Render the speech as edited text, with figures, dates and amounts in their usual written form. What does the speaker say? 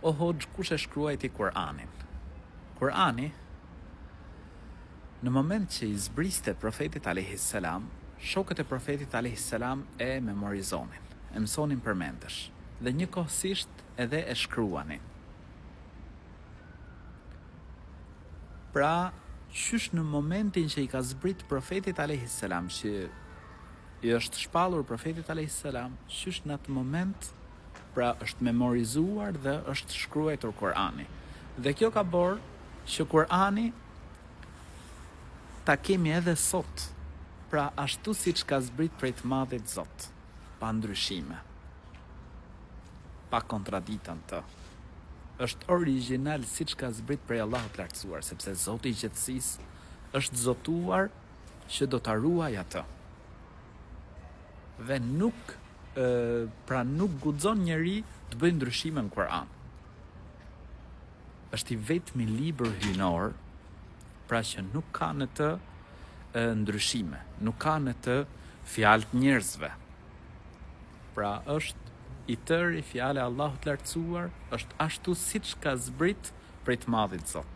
O hoxh, kush e shkruajti Kur'anin? Kur'ani, në moment që i zbriste profetit a.s., shokët e profetit a.s. e memorizonin, e mësonin përmendesh, dhe njëkohësisht edhe e shkruanin. Pra, qysh në momentin që i ka zbrit profetit a.s., që i është shpallur profetit a.s., qysh në atë moment, pra është memorizuar dhe është shkruar Kur'ani. Dhe kjo ka bërë që Kur'ani ta kemi edhe sot, pra ashtu siç ka zbrit prej të madhit Zot, pa ndryshime, pa kontraditën të. Është origjinal siç ka zbrit prej Allahut lartësuar, sepse Zoti i gjithësisë është zotuar që do ta ruaj atë. Dhe nuk guxon njeri të bëjë ndryshime në Kur'an. Është i vetmi libër hyjnor, pra që nuk ka në të ndryshime, nuk ka në të fjalë të njerëzve. Pra është i tërë i fjale Allahut lartësuar, është ashtu siç ka zbrit prej të madhit Zot.